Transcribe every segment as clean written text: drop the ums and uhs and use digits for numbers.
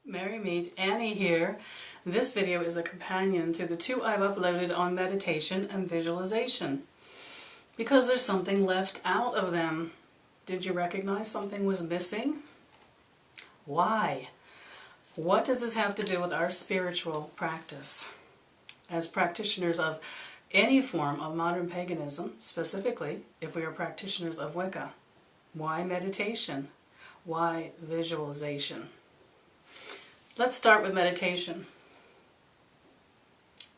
Merry Meet Annie here. This video is a companion to the two I've uploaded on meditation and visualization because there's something left out of them. Did you recognize something was missing? Why? What does this have to do with our spiritual practice? As practitioners of any form of modern paganism, specifically if we are practitioners of Wicca, why meditation? Why visualization? Let's start with meditation.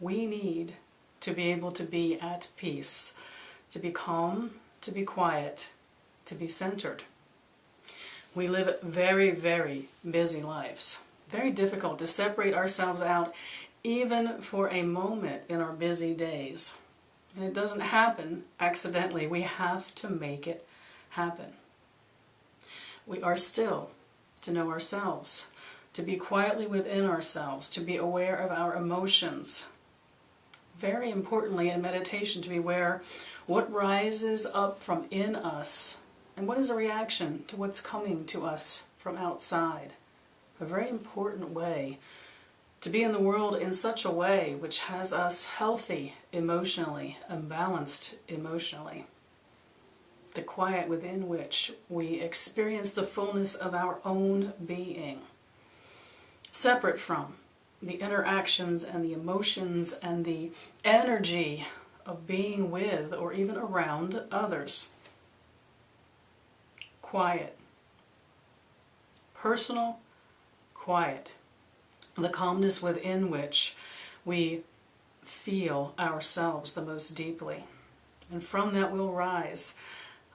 We need to be able to be at peace, to be calm, to be quiet, to be centered. We live very, very busy lives. Very difficult to separate ourselves out even for a moment in our busy days. And it doesn't happen accidentally. We have to make it happen. We are still to know ourselves, to be quietly within ourselves, to be aware of our emotions. Very importantly in meditation, to be aware what rises up from in us and what is a reaction to what's coming to us from outside. A very important way to be in the world in such a way which has us healthy emotionally and balanced emotionally. The quiet within which we experience the fullness of our own being, separate from the interactions and the emotions and the energy of being with or even around others. Quiet. Personal quiet. The calmness within which we feel ourselves the most deeply. And from that will rise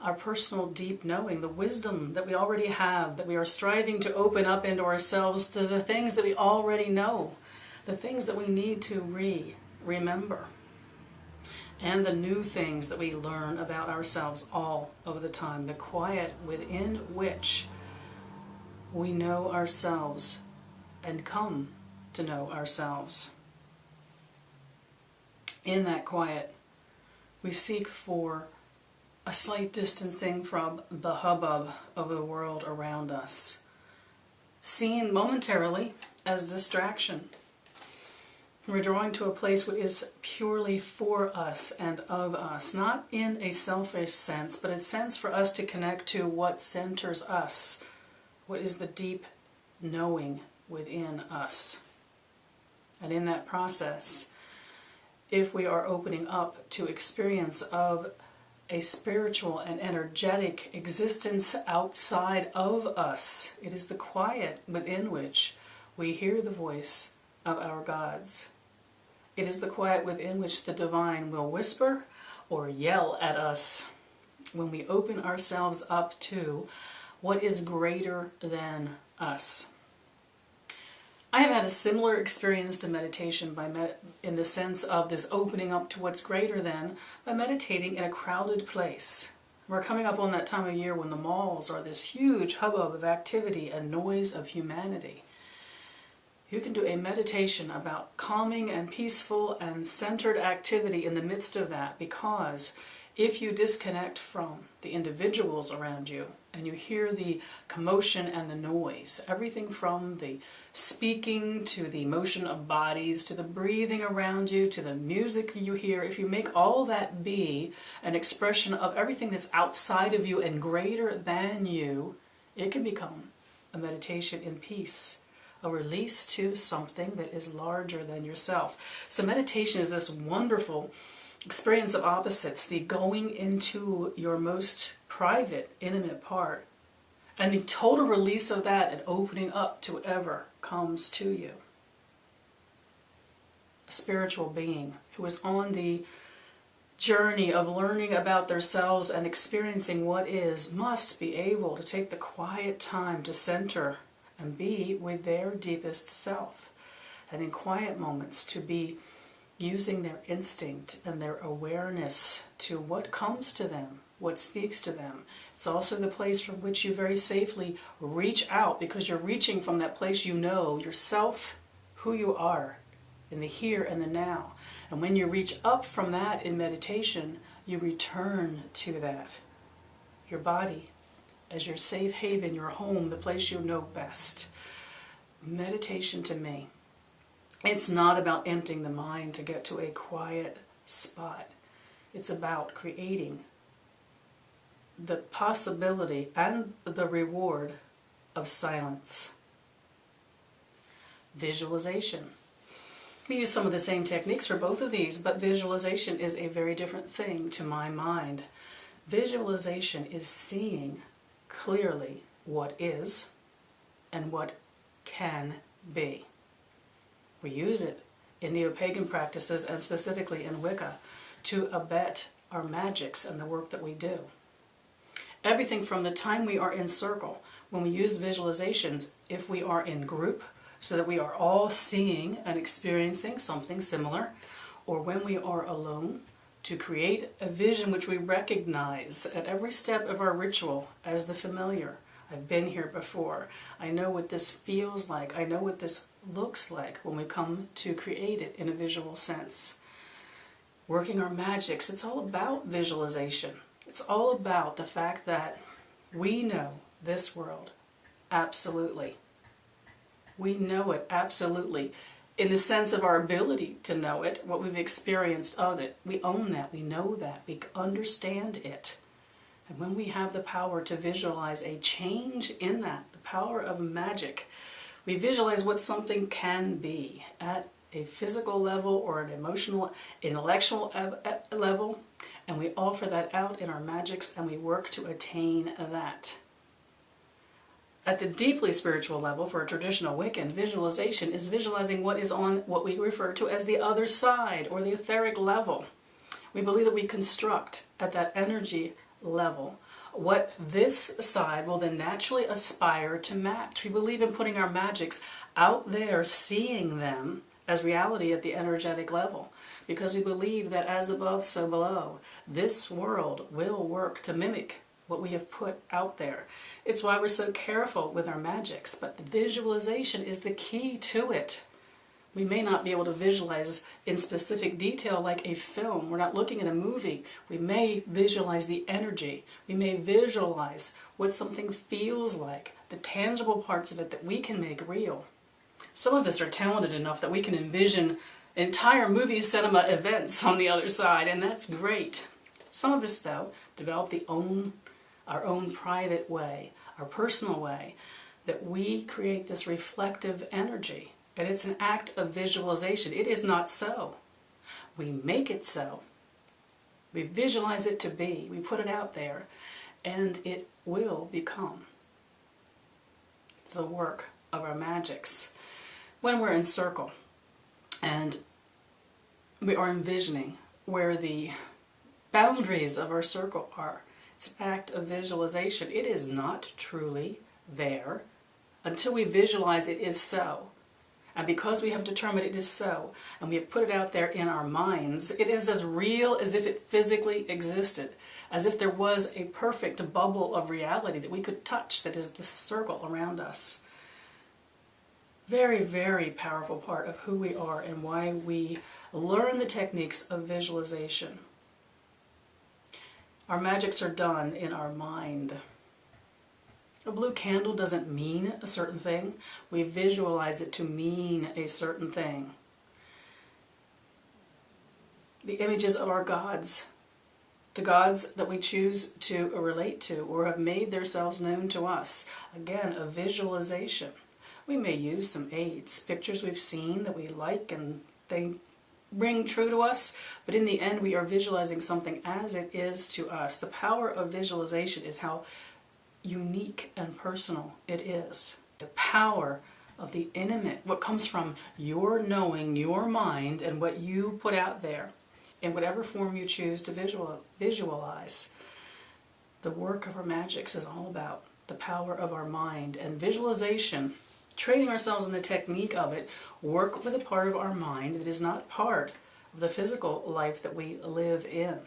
our personal deep knowing, the wisdom that we already have, that we are striving to open up into ourselves, to the things that we already know, the things that we need to remember, and the new things that we learn about ourselves all of the time. The quiet within which we know ourselves and come to know ourselves. In that quiet, we seek for a slight distancing from the hubbub of the world around us, seen momentarily as distraction. We're drawing to a place which is purely for us and of us, not in a selfish sense, but a sense for us to connect to what centers us, what is the deep knowing within us. And in that process, if we are opening up to experience of a spiritual and energetic existence outside of us, it is the quiet within which we hear the voice of our gods. It is the quiet within which the divine will whisper or yell at us when we open ourselves up to what is greater than us. I have had a similar experience to meditation in the sense of this opening up to what's greater than by meditating in a crowded place. We're coming up on that time of year when the malls are this huge hubbub of activity and noise of humanity. You can do a meditation about calming and peaceful and centered activity in the midst of that, because if you disconnect from the individuals around you and you hear the commotion and the noise, everything from the speaking to the motion of bodies to the breathing around you to the music you hear, if you make all that be an expression of everything that's outside of you and greater than you, it can become a meditation in peace, a release to something that is larger than yourself. So meditation is this wonderful experience of opposites, the going into your most private, intimate part, and the total release of that and opening up to whatever comes to you. A spiritual being who is on the journey of learning about themselves and experiencing what is must be able to take the quiet time to center and be with their deepest self, and in quiet moments to be using their instinct and their awareness to what comes to them, what speaks to them. It's also the place from which you very safely reach out, because you're reaching from that place you know yourself, who you are, in the here and the now. And when you reach up from that in meditation, you return to that, your body, as your safe haven, your home, the place you know best. Meditation to me, it's not about emptying the mind to get to a quiet spot. It's about creating the possibility and the reward of silence. Visualization. We use some of the same techniques for both of these, but visualization is a very different thing to my mind. Visualization is seeing clearly what is and what can be. We use it in neo-pagan practices and specifically in Wicca to abet our magics and the work that we do. Everything from the time we are in circle, when we use visualizations, if we are in group, so that we are all seeing and experiencing something similar, or when we are alone, to create a vision which we recognize at every step of our ritual as the familiar. I've been here before. I know what this feels like. I know what this looks like when we come to create it in a visual sense. Working our magics, it's all about visualization. It's all about the fact that we know this world absolutely. We know it absolutely in the sense of our ability to know it, what we've experienced of it. We own that, we know that, we understand it. And when we have the power to visualize a change in that, the power of magic, we visualize what something can be at a physical level or an emotional, intellectual level, and we offer that out in our magics and we work to attain that. At the deeply spiritual level, for a traditional Wiccan, visualization is visualizing what is on what we refer to as the other side, or the etheric level. We believe that we construct at that energy level what this side will then naturally aspire to match. We believe in putting our magics out there, seeing them as reality at the energetic level, because we believe that as above, so below. This world will work to mimic what we have put out there. It's why we're so careful with our magics, but the visualization is the key to it. We may not be able to visualize in specific detail like a film. We're not looking at a movie. We may visualize the energy. We may visualize what something feels like, the tangible parts of it that we can make real. Some of us are talented enough that we can envision entire movie cinema events on the other side, and that's great. Some of us, though, develop our own private way, our personal way, that we create this reflective energy. And it's an act of visualization. It is not so. We make it so. We visualize it to be. We put it out there, and it will become. It's the work of our magics. When we're in circle, and we are envisioning where the boundaries of our circle are, it's an act of visualization. It is not truly there until we visualize it is so. And because we have determined it is so, and we have put it out there in our minds, it is as real as if it physically existed, as if there was a perfect bubble of reality that we could touch, that is the circle around us. Very, very powerful part of who we are and why we learn the techniques of visualization. Our magics are done in our mind. A blue candle doesn't mean a certain thing. We visualize it to mean a certain thing. The images of our gods, the gods that we choose to relate to or have made themselves known to us. Again, a visualization. We may use some aids, pictures we've seen that we like and they ring true to us, but in the end we are visualizing something as it is to us. The power of visualization is how unique and personal it is. The power of the intimate, what comes from your knowing, your mind, and what you put out there in whatever form you choose to visualize. The work of our magics is all about the power of our mind and visualization. Training ourselves in the technique of it, work with a part of our mind that is not part of the physical life that we live in.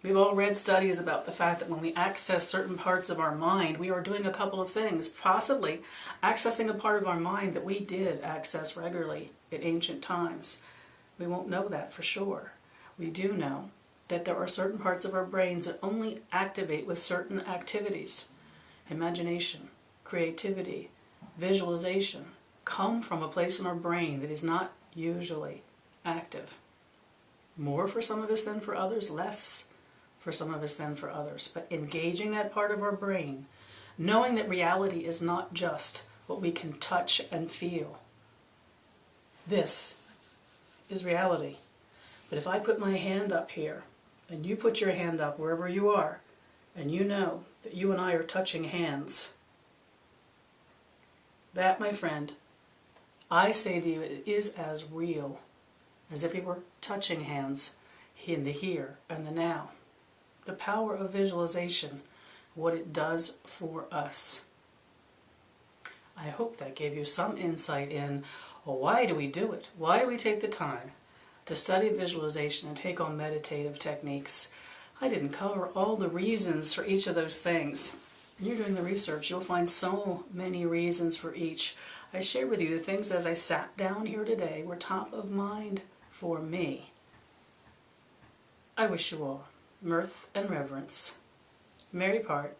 We've all read studies about the fact that when we access certain parts of our mind, we are doing a couple of things, possibly accessing a part of our mind that we did access regularly in ancient times. We won't know that for sure. We do know that there are certain parts of our brains that only activate with certain activities. Imagination, creativity, visualization, come from a place in our brain that is not usually active. More for some of us than for others, less for some of us than for others. But engaging that part of our brain, knowing that reality is not just what we can touch and feel. This is reality. But if I put my hand up here, and you put your hand up wherever you are, and you know that you and I are touching hands, that, my friend, I say to you, it is as real as if we were touching hands in the here and the now. The power of visualization, what it does for us. I hope that gave you some insight in, well, why do we do it? Why do we take the time to study visualization and take on meditative techniques? I didn't cover all the reasons for each of those things. When you're doing the research, you'll find so many reasons for each. I share with you the things as I sat down here today were top of mind for me. I wish you all mirth and reverence. Merry part.